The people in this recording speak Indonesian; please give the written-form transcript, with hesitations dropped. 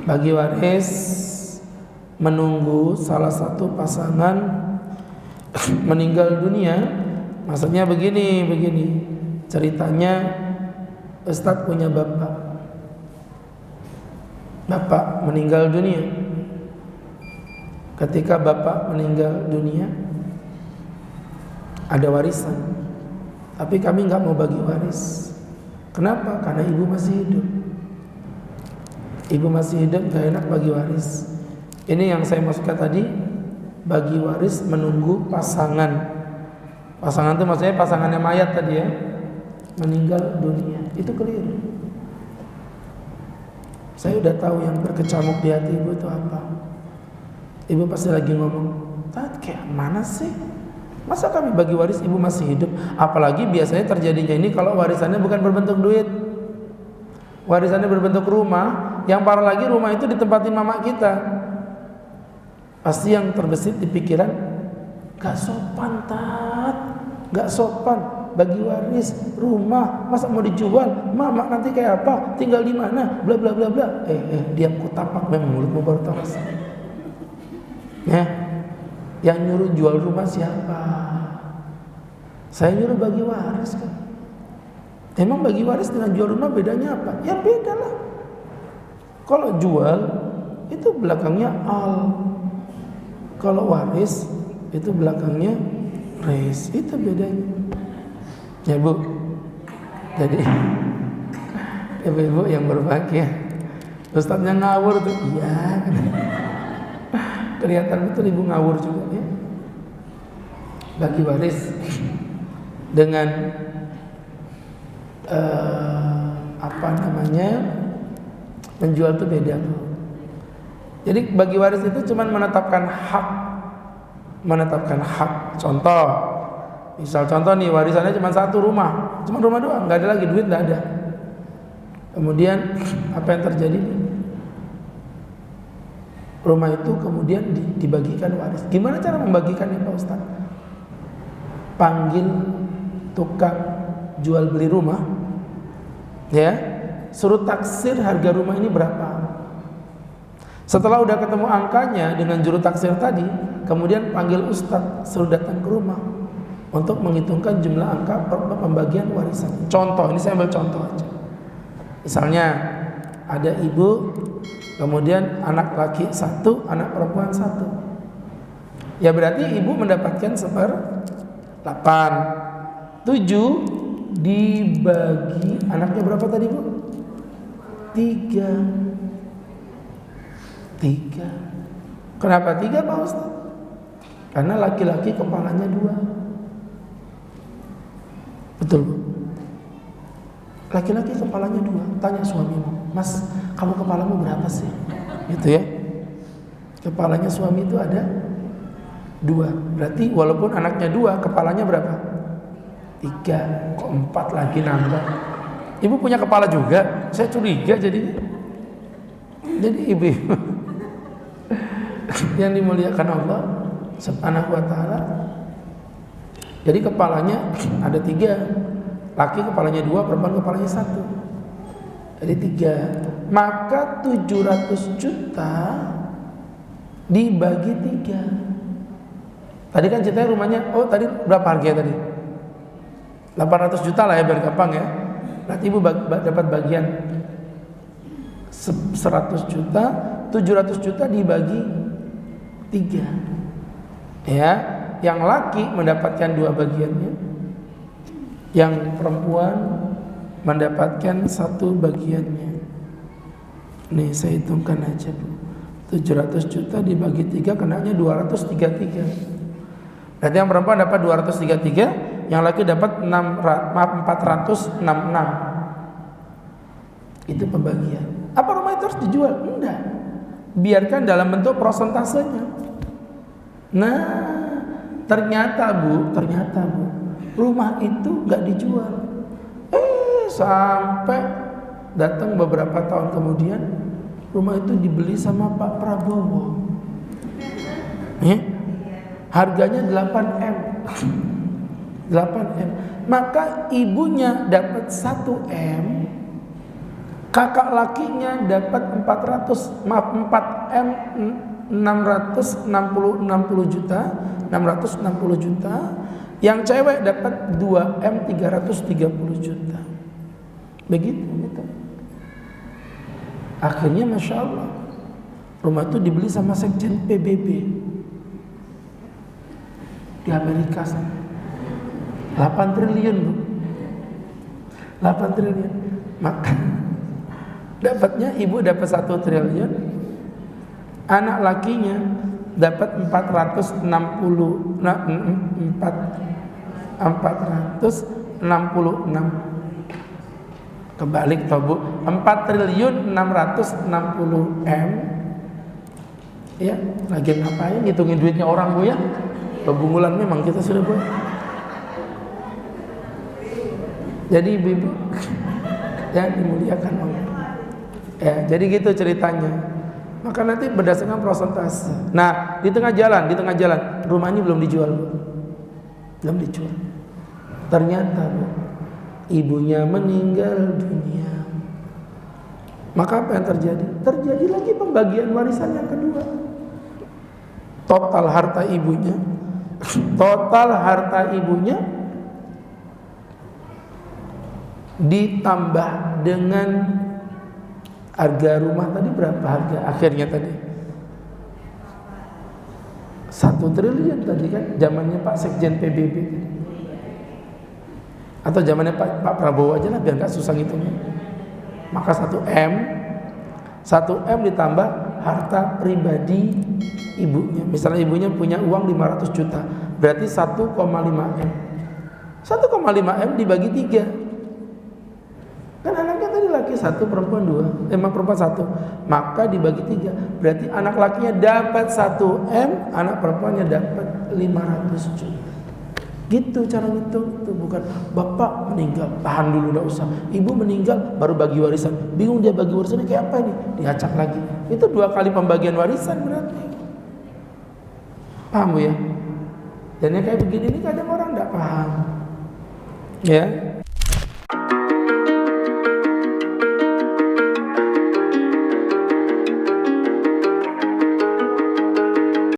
bagi waris menunggu salah satu pasangan meninggal dunia. Maksudnya begini ceritanya, Ustadz punya bapak meninggal dunia. Ketika bapak meninggal dunia, ada warisan, tapi kami nggak mau bagi waris. Kenapa? Karena ibu masih hidup. Ibu masih hidup, gak enak bagi waris. Ini yang saya maksudkan tadi, bagi waris menunggu pasangan. Pasangan itu maksudnya pasangannya mayat tadi ya, meninggal dunia. Itu keliru. Saya udah tahu yang berkecamuk di hati ibu itu apa. Ibu pasti lagi ngomong, "Tat, kayak mana sih? Masa kami bagi waris ibu masih hidup?" Apalagi biasanya terjadinya ini kalau warisannya bukan berbentuk duit, warisannya berbentuk rumah. Yang parah lagi, rumah itu ditempatin mama kita. Pasti yang terbesit di pikiran, gak sopan Tat, gak sopan bagi waris rumah, masa mau dijual, mama nanti kayak apa, tinggal di mana, bla bla bla bla. Diam, kutapak memang mulutmu baru tahu. Yang nyuruh jual rumah siapa? Saya nyuruh bagi waris kan. Emang bagi waris dengan jual rumah bedanya apa? Ya beda lah. Kalau jual itu belakangnya al, kalau waris itu belakangnya res. Itu bedanya. Ya Bu. Jadi ibu-ibu yang berbahagia, Ustadznya ngawur tuh. Iya. Kelihatan betul ibu ngawur juga ya. Bagi waris dengan menjual itu beda. Jadi bagi waris itu cuma menetapkan hak. Contoh, misal contoh nih, warisannya cuma satu rumah, cuma rumah doang, nggak ada lagi, duit nggak ada. Kemudian apa yang terjadi? Rumah itu kemudian dibagikan waris. Gimana cara membagikannya Pak Ustaz? Panggil tukang jual beli rumah, ya, suruh taksir harga rumah ini berapa. Setelah udah ketemu angkanya dengan juru taksir tadi, kemudian panggil ustadz, suruh datang ke rumah untuk menghitungkan jumlah angka pembagian warisan. Contoh, ini saya ambil contoh aja. Misalnya ada ibu, kemudian anak laki satu, anak perempuan satu. Ya berarti ibu mendapatkan 1/8. 7 dibagi, anaknya berapa tadi Bu? 3. Kenapa 3 Pak Ustaz? Karena laki-laki kepalanya 2. Betul Bu? Laki-laki kepalanya 2. Tanya suamimu, "Mas, kamu kepalamu berapa sih?" Gitu ya. Kepalanya suami itu ada 2. Berarti walaupun anaknya 2, kepalanya berapa? 3. Kok 4 lagi nambah? Ibu punya kepala juga? Saya curiga jadi ibu yang dimuliakan Allah Subhanahu wa ta'ala. Jadi kepalanya ada 3. Laki kepalanya 2, perempuan kepalanya 1. Jadi 3. Maka 700 juta dibagi 3. Tadi kan ceritanya rumahnya, tadi berapa harganya tadi? 800 juta lah ya, biar gampang ya. Nanti ibu dapat bagian 100 juta, 700 juta dibagi 3. Ya, yang laki mendapatkan 2 bagiannya, yang perempuan mendapatkan 1 bagiannya. Nih saya hitungkan aja Bu. 700 juta dibagi 3 kenanya 233. Berarti yang perempuan dapat 233, yang laki dapat 466. Itu pembagian. Apa rumah itu harus dijual? Enggak. Biarkan dalam bentuk prosentasenya. Nah, ternyata Bu, rumah itu enggak dijual. Sampai datang beberapa tahun kemudian, rumah itu dibeli sama Pak Prabowo. Harganya 8M. 8M. Maka ibunya dapat 1M, Kakak lakinya dapat 4M 60 juta, 660 juta. Yang cewek dapat 2M 330 juta. Begitu gitu. Akhirnya Masya Allah, rumah itu dibeli sama Sekjen PBB di Amerika sana. 8 triliun Bu. 8 triliun. Maka dapatnya ibu dapat 1 triliun, anak lakinya dapat 466 kebalik toh Bu, 4 triliun 660 M. Ya, lagi ngapain ngitungin duitnya orang Bu ya? Pebungulan memang kita sudah Bu. Jadi ibu yang dimuliakan Allah. Ya, jadi gitu ceritanya. Maka nanti berdasarkan persentase. Nah, di tengah jalan rumah ini belum dijual Bu. Belum dijual. Ternyata Bu, ibunya meninggal dunia. Maka apa yang terjadi? Terjadi lagi pembagian warisan yang kedua. Total harta ibunya ditambah dengan harga rumah tadi. Berapa harga akhirnya tadi? 1 triliun tadi kan, zamannya Pak Sekjen PBB atau zamannya Pak Prabowo aja lah, biar nggak susah ngitungnya. Maka 1M ditambah harta pribadi ibunya. Misalnya ibunya punya uang 500 juta, berarti 1,5M. 1,5M dibagi 3. Kan anaknya tadi laki 1, perempuan 2, emang perempuan 1. Maka dibagi 3, berarti anak lakinya dapat 1M, anak perempuannya dapat 500 juta. Gitu cara ngitung. Itu bukan bapak meninggal, tahan dulu enggak usah. Ibu meninggal baru bagi warisan. Bingung dia bagi warisannya kayak apa ini? Diacak lagi. Itu 2 kali pembagian warisan berarti. Paham Bu ya? Dan yang kayak begini ini kadang orang enggak paham. Ya.